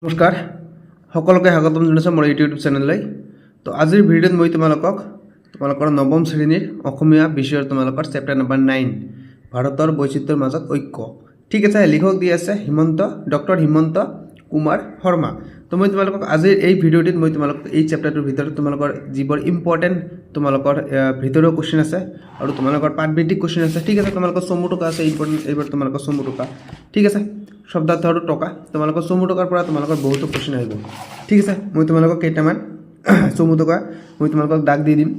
নমস্কাৰ সকলোকে স্বাগতম জনাইছোঁ মোৰ ইউটিউব চেনেললৈ। তো আজিৰ ভিডিঅ'ত মই তোমালোকৰ নৱম শ্ৰেণীৰ অসমীয়া বিষয়ৰ তোমালোকৰ চেপ্টাৰ নম্বৰ 9 ভাৰতৰ বৈচিত্ৰ্যৰ মাজত ঐক্য। ঠিক আছে, লিখক দি আছে ডক্টৰ হিমন্ত কুমাৰ শৰ্মা। তো মই তোমালোকক আজিৰ এই ভিডিঅ'টিত মই তোমালোকক এই চেপ্টাৰটোৰ ভিতৰত তোমালোকৰ যিবোৰ ইম্পৰ্টেণ্ট তোমালোকৰ ভিতৰৰ কুৱেশ্যন আছে আৰু তোমালোকৰ পাঠভিত্তিক কুৱেশ্যন আছে। ঠিক আছে, তোমালোকৰ চমু টকা আছে ইম্পৰ্টেণ্ট, এইবাৰ তোমালোকৰ চমু টকা। ঠিক আছে, শব্দাৰ্থ আৰু টকা তোমালোকৰ চমু টকাৰ পৰা তোমালোকৰ বহুতো কুৱেশ্যন আহিব। ঠিক আছে, মই তোমালোকক কেইটামান চমু টকা মই তোমালোকক দাগ দি দিম।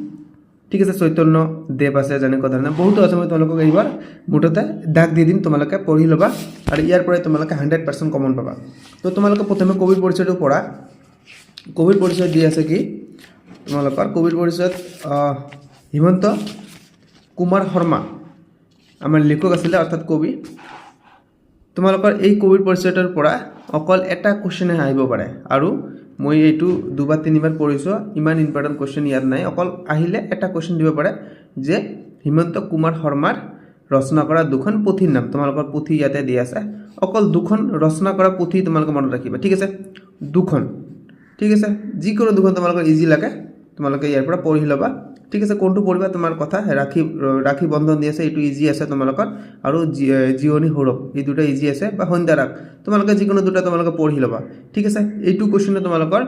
ঠিক আছে, চৈতন্য দেৱ আছে, যেনেকুৱা ধৰণে বহুতো আছে, মই তোমালোকক এইবাৰ মুঠতে দাগ দি দিম, তোমালোকে পঢ়ি ল'বা আৰু ইয়াৰ পৰাই তোমালোকে 100% কমন পাবা। তো তোমালোকে প্ৰথমে কবিৰ পৰিচয়টো পঢ়া। কবিৰ পৰিচয় দি আছে কি তোমালোকৰ কবিৰ পৰিচয়ত হিমন্ত কুমাৰ শৰ্মা আমাৰ লিখক আছিলে, অৰ্থাৎ কবি। তোমালোকৰ এই কবিৰ পৰিচয়টোৰ পৰা অকল এটা কুৱেশ্যনে আহিব পাৰে আৰু মই এইটো দুবাৰ তিনিবাৰ পঢ়িছোঁ, ইমান ইম্পৰ্টেণ্ট কুৱেশ্যন ইয়াত নাই। অকল আহিলে এটা কুৱেশ্যন দিব পাৰে যে হিমন্ত কুমাৰ শৰ্মাৰ ৰচনা কৰা দুখন পুথিৰ নাম। তোমালোকৰ পুথি ইয়াতে দি আছে, অকল দুখন ৰচনা কৰা পুথি তোমালোকে মনত ৰাখিবা। ঠিক আছে, দুখন। ঠিক আছে, যিকোনো দুখন তোমালোকৰ ইজি লাগে তোমালোকে ইয়াৰ পৰা পঢ়ি ল'বা। ঠিক আছে, কোনটো পঢ়িবা তোমাৰ কথা। ৰাখি বন্ধন দি আছে, এইটো ইজি আছে তোমালোকৰ, আৰু জীয়নী সৌৰভ এই দুটা ইজি আছে, বা সন্ধ্যা ৰাগ তোমালোকে যিকোনো দুটা তোমালোকে পঢ়ি ল'বা। ঠিক আছে, এইটো কুৱেশ্যনে তোমালোকৰ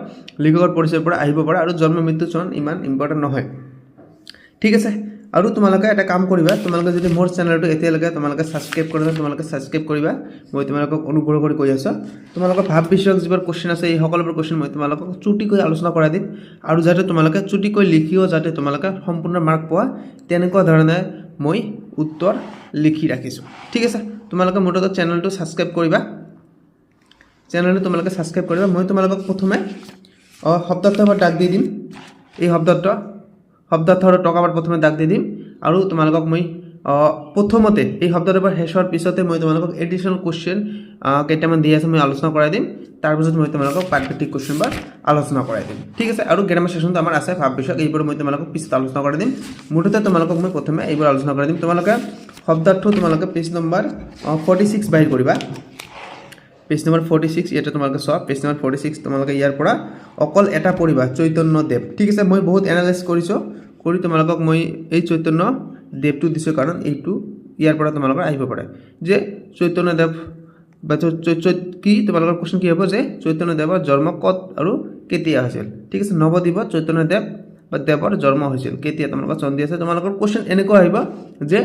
লিখকৰ পৰিচয়ৰ পৰা আহিব পাৰে আৰু জন্ম মৃত্যু চন ইমান ইম্পৰ্টেণ্ট নহয়। ঠিক আছে, আৰু তোমালোকে এটা কাম কৰিবা, তোমালোকে যদি মোৰ চেনেলটো এতিয়ালৈকে তোমালোকে ছাবস্ক্ৰাইব কৰা নাই, তোমালোকে ছাবস্ক্ৰাইব কৰিবা। মই তোমালোকক অনুগ্ৰহ কৰি কৈ আছোঁ, তোমালোকৰ ভাৱ বিষয়ক যিবোৰ কুৱেশ্যন আছে এই সকলোবোৰ কুৱেশ্যন মই তোমালোকক চুটিকৈ আলোচনা কৰাই দিম, আৰু যাতে তোমালোকে চুটিকৈ লিখিও যাতে তোমালোকে সম্পূৰ্ণ মাৰ্ক পোৱা তেনেকুৱা ধৰণে মই উত্তৰ লিখি ৰাখিছোঁ। ঠিক আছে, তোমালোকে মুঠতে চেনেলটো ছাবস্ক্ৰাইব কৰিবা। মই তোমালোকক প্ৰথমে শব্দাৰ্থ এবাৰ দাগ দি দিম। এই শব্দাৰ্থ আৰু টকাবাৰ প্ৰথমে দাগ দি দিম, আৰু তোমালোকক মই প্ৰথমতে এই শব্দটোৰ পৰা শেষ হোৱাৰ পিছতে মই তোমালোকক এডিশ্যনেল কুৱেশ্যন কেইটামান দি আছে মই আলোচনা কৰাই দিম। তাৰপিছত মই তোমালোকক পাঠভিত্তিক কুৱেশ্যন বা আলোচনা কৰাই দিম। ঠিক আছে, আৰু গ্ৰামাৰ ছেশ্যনটো আমাৰ আছে ভাৱ বিষয়ক, এইবোৰ মই তোমালোকক পিছত আলোচনা কৰাই দিম। মুঠতে তোমালোকক মই প্ৰথমে এইবোৰ আলোচনা কৰাই দিম। তোমালোকে শব্দাৰ্থ তোমালোকে পেজ নম্বৰ 46 বাহিৰ কৰিবা। পেজ নম্বৰ 46 ইয়াতে তোমালোকে চোৱা, পেজ নম্বৰ 46 তোমালোকে ইয়াৰ পৰা অকল এটা পঢ়িবা, চৈতন্য দেৱ। ঠিক আছে, মই বহুত এনালাইজ কৰিছোঁ, কৰি তোমালোকক মই এই চৈতন্য দেৱটো দিছোঁ, কাৰণ এইটো ইয়াৰ পৰা তোমালোকৰ আহিব পাৰে যে চৈতন্য দেৱ বা কি তোমালোকৰ কুৱেশ্যন কি হ'ব যে চৈতন্য দেৱৰ জন্ম ক'ত আৰু কেতিয়া হৈছিল। ঠিক আছে, নৱদ্বীপত চৈতন্য দেৱ বা দেৱৰ জন্ম হৈছিল কেতিয়া, তোমালোকৰ চন দি আছে। তোমালোকৰ কুৱেশ্যন এনেকুৱা আহিব যে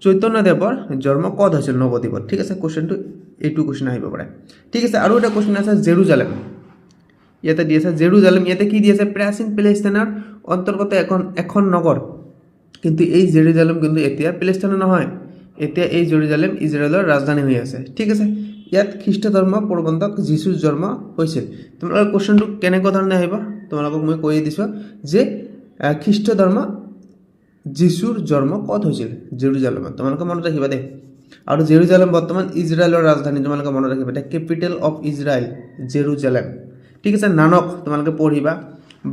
চৈতন্য দেৱৰ জন্ম ক'ত হৈছিল, নৱদ্বীপত। ঠিক আছে, কুৱেশ্যনটো এইটো কুৱেশ্যন আহিব পাৰে। ঠিক আছে, আৰু এটা কুৱেশ্যন আছে জেৰুজালেম, ইয়াতে দি আছে জেৰুজালেম। ইয়াতে কি দি আছে, প্ৰাচীন পেলেষ্টাইনৰ অন্তৰ্গত এখন নগৰ, কিন্তু এই জেৰুজালেম কিন্তু এতিয়া পেলেষ্টাইনৰ নহয়, এতিয়া এই জেৰুজালেম ইজৰাইলৰ ৰাজধানী হৈ আছে। ঠিক আছে, ইয়াত খ্ৰীষ্ট ধৰ্ম প্ৰবন্ধক যীশুৰ জন্ম হৈছিল। তোমালোকৰ কুৱেশ্যনটো কেনেকুৱা ধৰণে আহিব তোমালোকক মই কৈ দিছোঁ যে খ্ৰীষ্ট ধৰ্ম যীশুৰ জন্ম ক'ত হৈছিল, জেৰুজালেমত। তোমালোকে মনত ৰাখিবা দেই। আৰু জেৰুজালেম বৰ্তমান ইজৰাইলৰ ৰাজধানী, তোমালোকে মনত ৰাখিবা, the capital of Israel Jerusalem. ঠিক আছে, নানক তোমালোকে পঢ়িবা,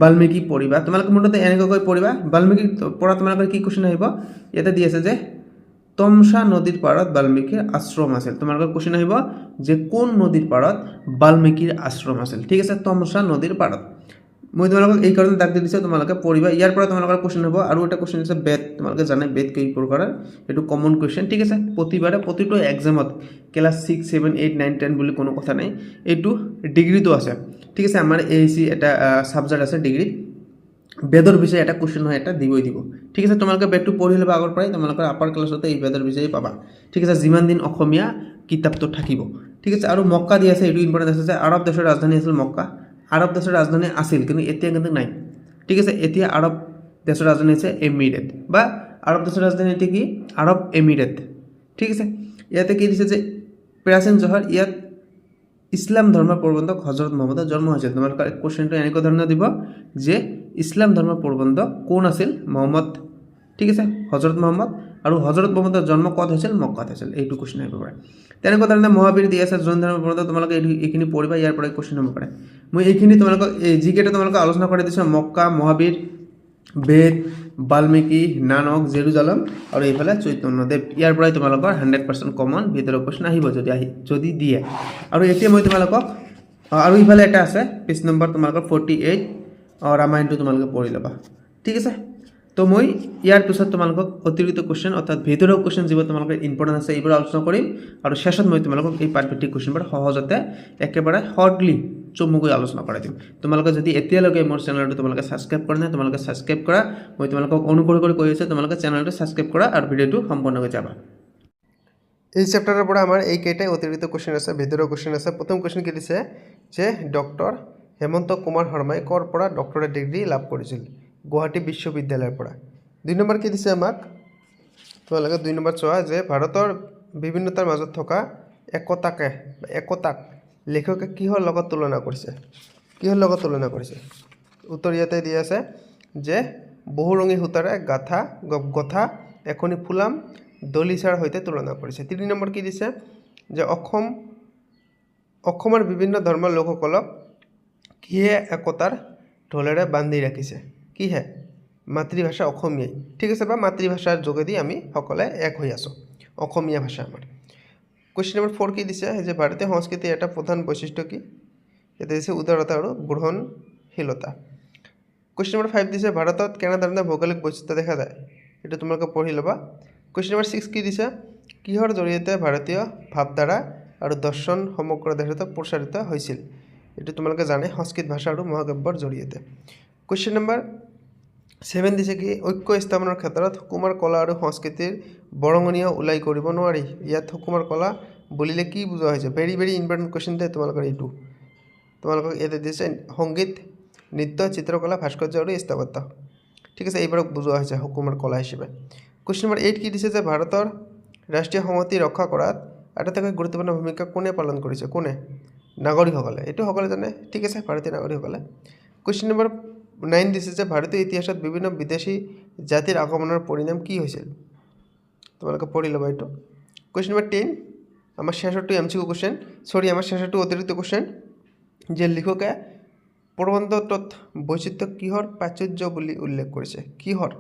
বাল্মীকি পঢ়িবা। তোমালোকে মুঠতে এনেকুৱাকৈ পঢ়িবা। বাল্মীকিৰ পৰা তোমালোকৰ কি কুৱেশ্যন আহিব, ইয়াতে দি আছে যে তমসা নদীৰ পাৰত বাল্মীকিৰ আশ্ৰম আছিল। তোমালোকৰ কুৱেশ্যন আহিব যে কোন নদীৰ পাৰত বাল্মীকিৰ আশ্ৰম আছিল। ঠিক আছে, তমসা নদীৰ পাৰত। মই তোমালোকক এই কাৰণে দাগ দি দিছোঁ, তোমালোকে পঢ়িবা। ইয়াৰ পৰা তোমালোকৰ কুৱেশ্যন হ'ব। আৰু এটা কুৱেশ্যন আছে বেদ। তোমালোকে জানে বেদ কেই প্ৰকাৰৰ, এইটো কমন কুৱেশ্যন। ঠিক আছে, প্ৰতিবাৰে প্ৰতিটো এক্সামত ক্লাছ 6, 7, 8, 9, 10 বুলি কোনো কথা নাই, এইটো ডিগ্ৰীটো আছে। ঠিক আছে, আমাৰ AAC এটা ছাবজেক্ট আছে ডিগ্ৰীত, বেদৰ বিষয়ে এটা কুৱেশ্যন হয়, এটা দিবই দিব। ঠিক আছে, তোমালোকে বেদটো পঢ়ি ল'বা আগৰ পৰাই, তোমালোকৰ আপাৰ ক্লাছতে এই বেদৰ বিষয়ে পাবা। ঠিক আছে, যিমান দিন অসমীয়া কিতাপটো থাকিব। ঠিক আছে, আৰু মক্কা দি আছে, এইটো ইম্পৰ্টেণ্ট আছে যে আৰৱ দেশৰ ৰাজধানী আছিল মক্কা। আৰৱ দেশৰ ৰাজধানী আছিল, কিন্তু এতিয়া কিন্তু নাই। ঠিক আছে, এতিয়া আৰৱ দেশৰ ৰাজধানী আছে এমিৰেট, বা আৰৱ দেশৰ ৰাজধানী এতিয়া কি, আৰৱ এমিৰেট। ঠিক আছে, ইয়াতে কি দিছে যে প্ৰাচীন চহৰ, ইয়াত ইছলাম ধৰ্মৰ প্ৰবন্ধক হজৰত মহম্মদৰ জন্ম হৈছিল। তোমালোকৰ কুৱেশ্যনটো এনেকুৱা ধৰণৰ দিব যে ইছলাম ধৰ্মৰ প্ৰবন্ধক কোন আছিল, মহম্মদ। ঠিক আছে, হজৰত মহম্মদ, আৰু হজৰত মহম্মদৰ জন্ম ক'ত হৈছিল, মক্কাত হৈছিল। এইটো কুৱেশ্যন আহিব পাৰে। তেনেকুৱা ধৰণে মহাবীৰ দি আছে জৈন ধৰ্মৰ প্ৰবন্ধক, তোমালোকে এইখিনি পঢ়িবা, ইয়াৰ পৰাই কুৱেশ্যন হ'ব পাৰে। মই এইখিনি তোমালোকক যিকেইটা তোমালোকে আলোচনা কৰি দিছোঁ, মক্কা, মহাবীৰ, বেদ, বাল্মীকি, নানক, জেৰুজালেম, আৰু এইফালে চৈতন্যদেৱ, ইয়াৰ পৰাই তোমালোকৰ 100% কমন ভিতৰৰ কুৱেশ্যন আহিব যদি দিয়ে। আৰু এতিয়া মই তোমালোকক আৰু ইফালে এটা আছে পেজ নম্বৰ তোমালোকৰ 48 ৰামায়ণটো তোমালোকে পঢ়ি ল'বা ঠিক আছে তো মই ইয়াৰ পিছত তোমালোকক অতিৰিক্ত কুৱেশ্যন অৰ্থাৎ ভিতৰৰ কুৱেশ্যন যিবোৰ তোমালোকৰ ইম্পৰ্টেণ্ট আছে এইবোৰ আলোচনা কৰিম আৰু শেষত মই তোমালোকক এই পাঠভিত্তিক কুৱেশ্যনবোৰ সহজতে একেবাৰে শৰ্টলি চমুকৈ আলোচনা কৰাই দিম তোমালোকে যদি এতিয়ালৈকে মোৰ চেনেলটো তোমালোকে ছাবস্ক্ৰাইব কৰা নাই তোমালোকে ছাবস্ক্ৰাইব কৰা মই তোমালোকক অনুগ্ৰহ কৰি কৈ আছোঁ তোমালোকে চেনেলটো ছাবস্ক্ৰাইব কৰা আৰু ভিডিঅ'টো সম্পূৰ্ণকৈ চাবা এই চেপ্টাৰৰ পৰা আমাৰ এইকেইটাই অতিৰিক্ত কুৱেশ্যন আছে ভিতৰৰ কুৱেশ্যন আছে প্ৰথম কুৱেশ্যন কি দিছে যে ডক্টৰ হেমন্ত কুমাৰ শৰ্মাই কৰ পৰা ডক্টৰেট ডিগ্ৰী লাভ কৰিছিল গুৱাহাটী বিশ্ববিদ্যালয়ৰ পৰা 2 নম্বৰ কি দিছে আমাক তোমালোকে 2 নম্বৰ চোৱা যে ভাৰতৰ বিভিন্নতাৰ মাজত থকা একতাক লেখকে কিহৰ লগত তুলনা কৰিছে উত্তৰ ইয়াতে দিয়া আছে যে বহুৰঙী সূতাৰে গথা এখনি ফুলাম দলিচাৰ সৈতে তুলনা কৰিছে 3 নম্বৰ কি দিছে যে অসমৰ বিভিন্ন ধৰ্মৰ লোকসকলক কিহে একতাৰ ঢোলেৰে বান্ধি ৰাখিছে কিহে মাতৃভাষা অসমীয়াই ঠিক আছে বা মাতৃভাষাৰ যোগেদি আমি সকলে এক হৈ আছো অসমীয়া ভাষা আমাৰ কোৱেশ্চন নম্বৰ 4 কি দিছে যে ভাৰতীয় সংস্কৃতিৰ এটা প্ৰধান বৈশিষ্ট্য কি এটা দিছে উদাৰতা আৰু গ্ৰহণশীলতা কোৱেশ্চন নম্বৰ 5 দিছে ভাৰতত কেনে ধৰণৰ ভৌগোলিক বৈচিত্ৰ্য দেখা যায় এটা তোমালোকে পঢ়ি ল'বা কোৱেশ্চন নম্বৰ 6 কি দিছে কিহৰ জৰিয়তে ভাৰতীয় ভাৱধাৰা আৰু দৰ্শন সমগ্ৰ দেশত প্ৰচাৰিত হৈছিল এটা তোমালোকে জানে সংস্কৃত ভাষা আৰু মহাকাব্যৰ জৰিয়তে কোৱেশ্চন নম্বৰ 7 দিছে কি ঐক্য স্থাপনৰ ক্ষেত্ৰত সুকুমাৰ কলা আৰু সংস্কৃতিৰ বৰঙণিও উলাই কৰিব নোৱাৰি ইয়াত সুকুমাৰ কলা বুলিলে কি বুজোৱা হৈছে ভেৰি ইম্পৰ্টেণ্ট কোৱেশ্চন দে তোমালোকৰ এইটো তোমালোকক এটা দিছে সংগীত নৃত্য চিত্ৰকলা ভাস্কৰ্য আৰু স্থাপত্য ঠিক আছে এইবাৰক বুজোৱা হৈছে সুকুমাৰ কলা হিচাপে কোৱেশ্চন নম্বৰ 8 কি দিছে যে ভাৰতৰ ৰাষ্ট্ৰীয় সংহতি ৰক্ষা কৰাত আটাইতকৈ গুৰুত্বপূৰ্ণ ভূমিকা কোনে পালন কৰিছে নাগৰিকসকলে এইটো সকলে জানে ঠিক আছে ভাৰতীয় নাগৰিকসকলে কোৱেশ্চন নম্বৰ 9 দিছে যে ভাৰতীয় ইতিহাসত বিভিন্ন বিদেশী জাতিৰ আগমনৰ পৰিণাম কি হৈছিল তোমালোকে পঢ়ি ল'বা এইটো কোৱেশ্চন নম্বৰ 10 আমাৰ শেষৰটো এমসিকিউ কোৱেশ্চন আমাৰ শেষৰটো অতিৰিক্ত কোৱেশ্চন যে লিখকে প্ৰবন্ধটোত বৈচিত্ৰ্য কিহৰ প্ৰাচুৰ্য বুলি উল্লেখ কৰিছে কিহৰ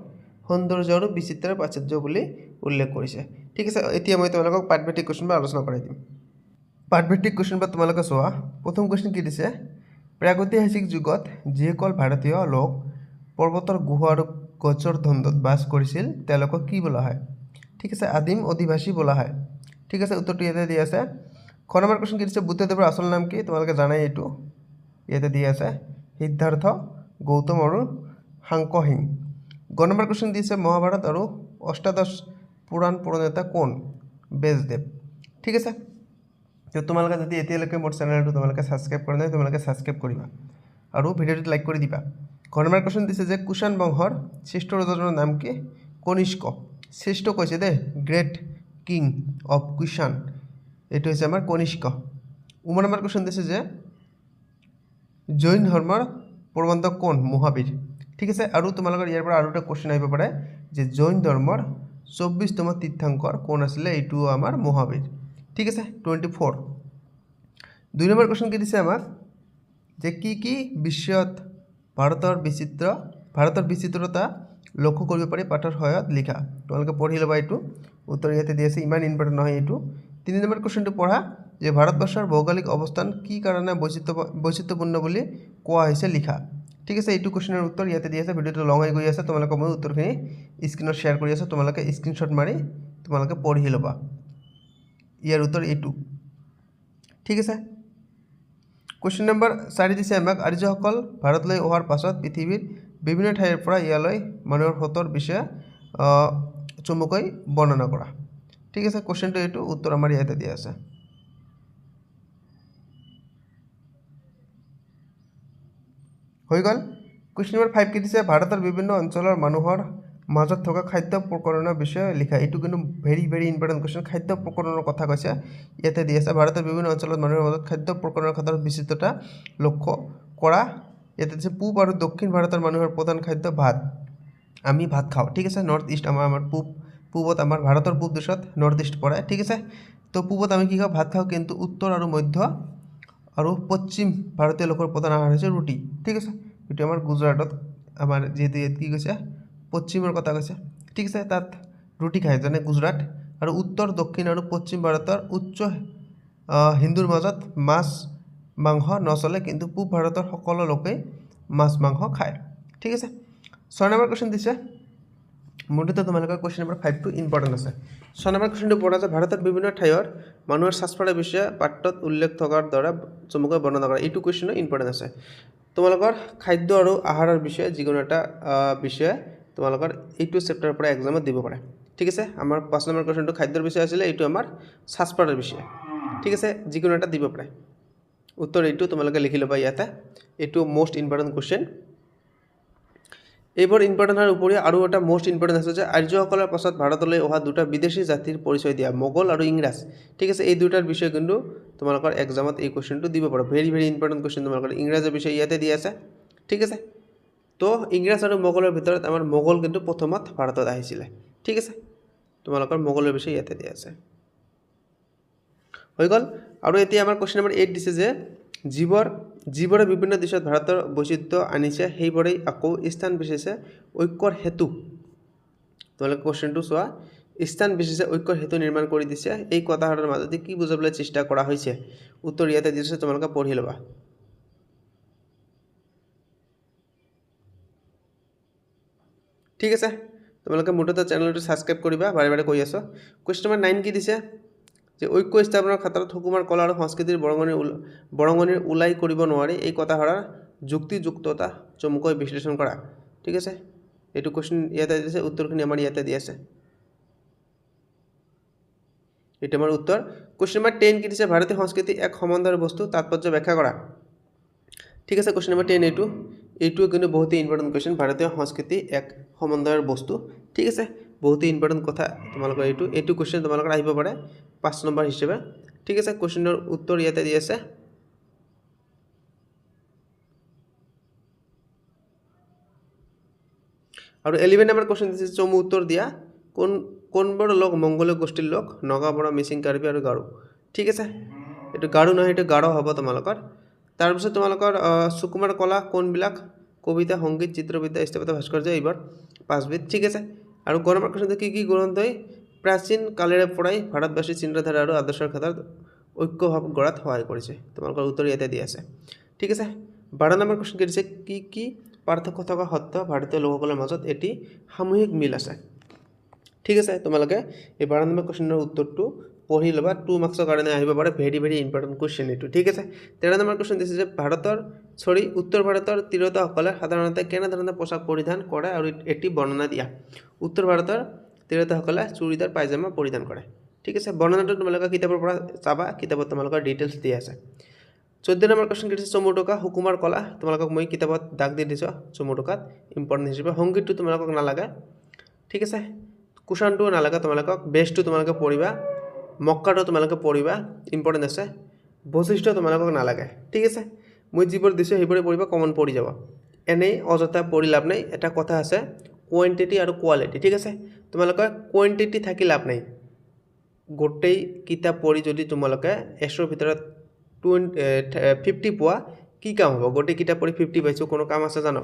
সৌন্দৰ্য আৰু বিচিত্ৰৰ প্ৰাচুৰ্য বুলি উল্লেখ কৰিছে ঠিক আছে এতিয়া মই তোমালোকক পাঠভিত্তিক কুৱেশ্চনবোৰ আলোচনা কৰাই দিম পাঠভিত্তিক কুৱেশ্চনবোৰ তোমালোকে চোৱা প্ৰথম কুৱেশ্চন কি দিছে প্ৰাগৈতিহাসিক যুগত যিসকল ভাৰতীয় লোক পৰ্বতৰ গুহা আৰু গছৰ ধন্দত বাস কৰিছিল তেওঁলোকক কি বোলা হয় ঠিক আছে আদিম অধিবাসী বোলা হয় ঠিক আছে উত্তৰটো ইয়াতে দিয়া আছে খ নম্বৰ কুৱেশ্চন কি দিছে বুদ্ধদেৱৰ আসল নাম কি তোমালোকে জানাই এইটো ইয়াতে দিয়া আছে সিদ্ধাৰ্থ গৌতম আৰু সাংকহিং গ নম্বৰ কুৱেশ্চন দিছে মহাভাৰত আৰু অষ্টাদশ পুৰাণ প্ৰণেতা কোন বেজদেৱ ঠিক আছে তো তোমালোকে যদি এতিয়ালৈকে মোৰ চেনেলটো তোমালোকে ছাবস্ক্ৰাইব কৰা নাই তোমালোকে ছাবস্ক্ৰাইব কৰিবা আৰু ভিডিঅ'টো লাইক কৰি দিবা ঘৰ নম্বৰ কুৱেশ্চন দিছে যে কুষাণ বংশৰ শ্ৰেষ্ঠ ৰজাৰ নাম কি কনিষ্ক শ্ৰেষ্ঠ কৈছে দে গ্ৰেট কিং অফ কুষাণ এইটো হৈছে আমাৰ কনিষ্ক নম্বৰ কুৱেশ্চন দিছে যে জৈন ধৰ্মৰ প্ৰবন্ধক কোন মহাবীৰ ঠিক আছে আৰু তোমালোকৰ ইয়াৰ পৰা আৰু এটা কুৱেশ্চন আহিব পাৰে যে জৈন ধৰ্মৰ 24তম তীৰ্থংকৰ কোন আছিলে এইটো আমাৰ মহাবীৰ ঠিক আছে 24 2 নম্বৰ কুৱেশ্চন কি দিছে আমাক যে কি বিশ্বত ভাৰতৰ বিচিত্ৰতা লক্ষ্য কৰিব পাৰি পাঠৰ সহায়ত লিখা তোমালোকে পঢ়ি ল'বা এইটো উত্তৰ ইয়াতে দি আছে ইমান ইম্পৰ্টেণ্ট নহয় এইটো 3 নম্বৰ কুৱেশ্চনটো পঢ়া যে ভাৰতবৰ্ষৰ ভৌগোলিক অৱস্থান কি কাৰণে বৈচিত্ৰ্যপূৰ্ণ বুলি কোৱা হৈছে লিখা ঠিক আছে এইটো কুৱেশ্চনৰ উত্তৰ ইয়াতে দি আছে ভিডিঅ'টো লং হৈ গৈ আছে তোমালোকে মই উত্তৰখিনি স্ক্ৰীনত শ্বেয়াৰ কৰি আছো তোমালোকে স্ক্ৰীনশ্বট মাৰি তোমালোকে পঢ়ি ল'বা ইয়াৰ উত্তৰ এইটো ঠিক আছে কুৱেশ্চন নম্বৰ 4 দিছে আমাক আৰ্যসকল ভাৰতলৈ অহাৰ পাছত পৃথিৱীৰ বিভিন্ন ঠাইৰ পৰা ইয়ালৈ মানুহৰ হতৰ বিষয়ে চমুকৈ বৰ্ণনা কৰা ঠিক আছে কুৱেশ্চনটো এইটো উত্তৰ আমাৰ ইয়াতে দিয়া আছে হৈ গ'ল কুৱেশ্চন নম্বৰ 5 কি দিছে ভাৰতৰ বিভিন্ন অঞ্চলৰ মানুহৰ মাজত থকা খাদ্য প্ৰকৰণৰ বিষয়ে লিখা এইটো কিন্তু ভেৰি ইম্পৰ্টেণ্ট কুৱেশ্চন খাদ্য প্ৰকৰণৰ কথা কৈছে ইয়াতে দি আছে ভাৰতৰ বিভিন্ন অঞ্চলত মানুহৰ মাজত খাদ্য প্ৰকৰণৰ ক্ষেত্ৰত বিচিত্ৰতা লক্ষ্য কৰা ইয়াতে দিছে পূব আৰু দক্ষিণ ভাৰতৰ মানুহৰ প্ৰধান খাদ্য ভাত আমি ভাত খাওঁ ঠিক আছে নৰ্থ ইষ্ট আমাৰ পূবত আমাৰ ভাৰতৰ পূব দেশত নৰ্থ ইষ্ট পৰে ঠিক আছে তো পূবত আমি কি খাওঁ ভাত খাওঁ কিন্তু উত্তৰ আৰু মধ্য আৰু পশ্চিম ভাৰতীয় লোকৰ প্ৰধান আহাৰ হৈছে ৰুটি ঠিক আছে এইটো আমাৰ গুজৰাটত আমাৰ যেহেতু ইয়াত কি কৈছে পশ্চিমৰ কথা কৈছে ঠিক আছে তাত ৰুটি খায় যেনে গুজৰাট আৰু উত্তৰ দক্ষিণ আৰু পশ্চিম ভাৰতৰ উচ্চ হিন্দুৰ মাজত মাছ মাংস নচলে কিন্তু পূব ভাৰতৰ সকলো লোকেই মাছ মাংস খায় ঠিক আছে 6 নম্বৰ কোৱেশ্চন দিছে মুঠতে তোমালোকৰ কোৱেশ্চন নম্বৰ 5 টো ইম্পৰ্টেন্ট আছে 6 নম্বৰ কোৱেশ্চনটো পঢ়া যে ভাৰতৰ বিভিন্ন ঠাইৰ মানুহৰ সাজপাৰৰ বিষয়ে পাঠ্যত উল্লেখ থকাৰ দ্বাৰা চমুকৈ বৰ্ণনা কৰা এইটো কোৱেশ্চন ইম্পৰ্টেন্ট আছে তোমালোকৰ খাদ্য আৰু আহাৰৰ বিষয়ে যিকোনো এটা বিষয়ে তোমালোকৰ এইটো চেপ্টাৰৰ পৰা এক্সামত দিব পাৰে ঠিক আছে আমাৰ 5 নম্বৰ কোৱেশ্চনটো খাদ্যৰ বিষয়ে আছিল এইটো আমাৰ সাজপাৰৰ বিষয়ে ঠিক আছে যিকোনো এটা দিব পাৰে উত্তৰ এইটো তোমালোকে লিখি লবা ইয়াতে এইটো মোস্ট ইম্পৰ্টেন্ট কোৱেশ্চন এইবোৰ ইম্পৰ্টেন্টৰ উপৰি আৰু এটা মোস্ট ইম্পৰ্টেন্ট আছে যে আৰ্যসকলৰ পাছত ভাৰতলৈ অহা দুটা বিদেশী জাতিৰ পৰিচয় দিয়া মোগল আৰু ইংৰাজ ঠিক আছে এই দুটাৰ বিষয়ে কিন্তু তোমালোকৰ এক্সামত এই কোৱেশ্চনটো দিব পাৰে ভেৰি ভেৰি ইম্পৰ্টেন্ট কোৱেশ্চন তোমালোকৰ ইংৰাজৰ বিষয়ে ইয়াতে দিয়া আছে ঠিক আছে তো ইংৰাজ আৰু মোগলৰ ভিতৰত আমাৰ মোগল কিন্তু প্ৰথমত ভাৰতত আহিছিল ঠিক আছে তোমালোকৰ মোগলৰ বিষয়ে ইয়াতে দিয়া আছে হৈ গল আৰু এতিয়া আমাৰ কোৱেশ্চন নম্বৰ 8 দিছে যে জীবৰে বিভিন্ন দেশত ভাৰতৰ বৈচিত্ৰ্য আনিছে সেইবোৰে আকৌ স্থান বিশেষে ঐক্যৰ হেতু তোমালোকে কোৱেশ্চনটো চোৱা স্থান বিশেষে ঐক্যৰ হেতু নিৰ্মাণ কৰি দিছে এই কথাৰ মাজতে কি বুজাবলৈ চেষ্টা কৰা হৈছে উত্তৰ ইয়াতে দিছে তোমালোকে পঢ়ি লবা ঠিক আছে তোমালোকে মুঠতে চেনেলটো সাবস্ক্ৰাইব কৰিবা বাৰে বাৰে কৈ আছো কোৱেশ্চন নম্বৰ 9 কি দিছে যে ঐক্য স্থাপনৰ ক্ষেত্ৰত হুকুমাৰ কলা আৰু সংস্কৃতিৰ বৰঙণিৰ উলাই কৰিব নোৱাৰি এই কথাহাৰৰ যুক্তিযুক্ততা চমুকৈ বিশ্লেষণ কৰা ঠিক আছে এইটো কোৱেশ্চন ইয়াতে দিছে উত্তৰখিনি আমাৰ ইয়াতে দি আছে এটা আমাৰ উত্তৰ কোৱেশ্চন নম্বৰ 10 কি দিছে ভাৰতীয় সংস্কৃতি এক সমান্তৰাল বস্তু তাৎপৰ্য ব্যাখ্যা কৰা ঠিক আছে কোৱেশ্চন নম্বৰ 10 এইটো কিন্তু বহুত ইম্পৰ্টেন্ট কোৱেশ্চন ভাৰতীয় সংস্কৃতি এক সমান্তৰাল বস্তু ঠিক আছে বহুত ইম্পৰ্টেন্ট কথা তোমালোকৰ এইটো কোৱেশ্চন তোমালোকৰ আহিব পাৰে 5 নম্বৰ হিচাপে ঠিক আছে কোৱেশ্চনৰ উত্তৰ ইয়াতে দি আছে আৰু 11 নম্বৰ কোৱেশ্চন দিছে চমু উত্তৰ দিয়া কোনবোৰ লোক মংগোলীয় গোষ্ঠীৰ লোক নগাবৰা মিচিং কাৰ্বি আৰু গাৰো ঠিক আছে এটো গাৰো নহয় এটো গাৰো হ'ব তোমালোকৰ তাৰ পিছত তোমালোকৰ সুকুমাৰ কলা কোনবিলাক কবিতা সংগীত চিত্ৰবিদ্যা স্থাপত্য ভাস্কৰ্য এইবাৰ 5 বিধ ঠিক আছে আৰু গণমাৰ কোৱেশ্চন কি গ্ৰন্থই প্ৰাচীন কালেৰে পৰাই ভাৰতবাসী চিন্তাধাৰা আৰু আদৰ্শৰ ক্ষেত্ৰত ঐক্য ভাৱ গঢ়াত সহায় কৰিছে তোমালোকৰ উত্তৰ ইয়াতে দি আছে ঠিক আছে 12 নম্বৰ কোৱেশ্চন কি দিছে কি পাৰ্থক্য থকা সত্য ভাৰতীয় লোকসকলৰ মাজত এটি সামূহিক মিল আছে ঠিক আছে তোমালোকে এই 12 নম্বৰ কোৱেশ্চনৰ উত্তৰটো পঢ়ি লবা 2 মাৰ্কছৰ কাৰণে আহিব পাৰে ভেৰি ভেৰি ইম্পৰ্টেন্ট কোৱেশ্চন এইটো ঠিক আছে 13 নম্বৰ কোৱেশ্চন দিছে যে উত্তৰ ভাৰতৰ তিৰোতাসকলে সাধাৰণতে কেনে ধৰণৰ পোছাক পৰিধান কৰে আৰু এটি বৰ্ণনা দিয়া উত্তৰ ভাৰতৰ তিৰোতাসকলে চুৰিদাৰ পায়জামা পৰিধান কৰে ঠিক আছে বৰ্ণনাটো তোমালোকে কিতাপৰ পৰা চাবা কিতাপত তোমালোকৰ ডিটেইলছ দিয়া আছে 14 নম্বৰ কোৱেশ্চন কি দিছে চমুটকা হুকুমাৰ কলা তোমালোকক মই কিতাপত দাগ দি দিছো চমুটকাত ইম্পৰ্টেন্ট হিচাপে সংগীতটো তোমালোকক নালাগে ঠিক আছে কুশনটো নালাগে তোমালোকক বেষ্টটো তোমালোকে পঢ়িবা মক্কাটো তোমালোকে পঢ়িবা ইম্পৰ্টেন্ট আছে বৈশিষ্ট্য তোমালোকক নালাগে ঠিক আছে মই যিবোৰ দিছো সেইবোৰে পঢ়িবা কমন পঢ়ি যাব এনে অযথা পঢ়ি লাভ নাই এটা কথা আছে কোয়ান্টিটি আৰু কোৱালিটি ঠিক আছে তোমালোকৰ কোয়ান্টিটি থাকি লাভ নাই গোটেই কিতাপ পঢ়ি যদি তোমালোকে 100 ভিতৰত 50 পোৱা কি কাম হ'ব গোটেই কিতাপ পঢ়ি 50 পাইছো কোনো কাম আছে জানো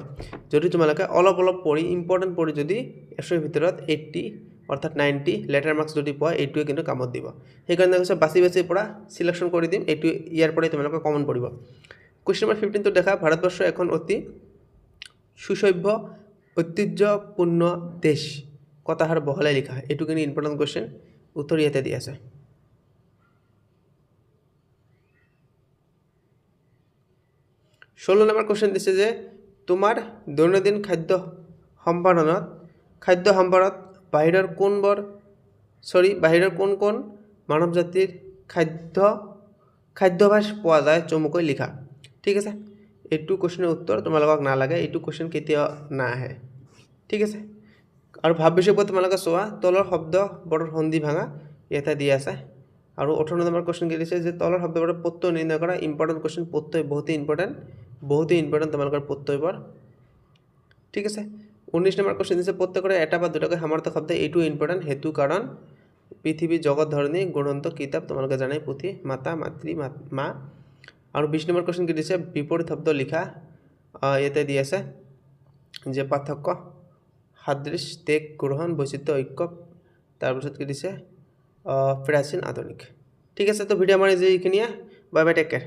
যদি তোমালোকে অলপ পঢ়ি ইম্পৰ্টেন্ট পঢ়ি যদি 100 ভিতৰত 80 অৰ্থাৎ 90 লেটাৰ মাৰ্কস যদি পোৱা এইটোৱে কিন্তু কামত দিব সেই কাৰণে কৈছে বাছি পৰা সিলেকশন কৰি দিম এইটো ইয়াৰ পৰাই তোমালোকে কমন পঢ়িব কোৱেশ্চন নম্বৰ 15 টো দেখা ভাৰতবৰ্ষ এখন অতি সুসভ্য ঐতিহ্যপূৰ্ণ দেশ কথাহাৰ বহলাই লিখা এইটো কিন্তু ইম্পৰ্টেন্ট কোৱেশ্চন উত্তৰ ইয়াতে দি আছে 16 নম্বৰ কোৱেশ্চন দিছে যে তোমাৰ দৈনন্দিন খাদ্য সম্ভাৰত বাহিৰৰ কোন মানৱ জাতিৰ খাদ্যাভ্যাস পোৱা যায় চমুকৈ লিখা ঠিক আছে এইটো কোৱেশ্চনৰ উত্তৰ তোমালোকক নালাগে এইটো কোৱেশ্চন কেতিয়া না আহে ঠিক আছে আৰু ভাব বিষয় তোমালোকে চোৱা তলৰ শব্দ বৰ সন্ধি ভাঙা এটা দি আছে আৰু 18 নম্বৰ কোৱেশ্চন কি দিছে যে তলৰ শব্দবোৰ প্ৰত্যয় নিৰ্ণয় কৰা ইম্পৰ্টেন্ট কোৱেশ্চন প্ৰত্যয় বহুত ইম্পৰ্টেন্ট তোমালোকৰ প্ৰত্যয়বোৰ ঠিক আছে 19 নম্বৰ কোৱেশ্চন দিছে প্ৰত্যেকৰে এটা বা দুটাকৈ সামৰ্থ্য শব্দ এইটো ইম্পৰ্টেন্ট হেতু কাৰণ পৃথিৱী জগত ধৰণী গ্ৰন্থ কিতাপ তোমালোকে জানাই পুথি মাতা মাতৃ মা আৰু 20 নম্বৰ কোৱেশ্চন কি দিছে বিপৰীত শব্দ লিখা ইয়াতে দি আছে যে পাৰ্থক্য সাদৃশ তেক গ্ৰহণ বৈচিত্ৰ্য ঐক্য তাৰ পিছত কি দিছে প্ৰাচীন আধুনিক ঠিক আছে তো ভিডিও আমাৰ এইখিনিয়ে বাই বাই টেক কেয়াৰ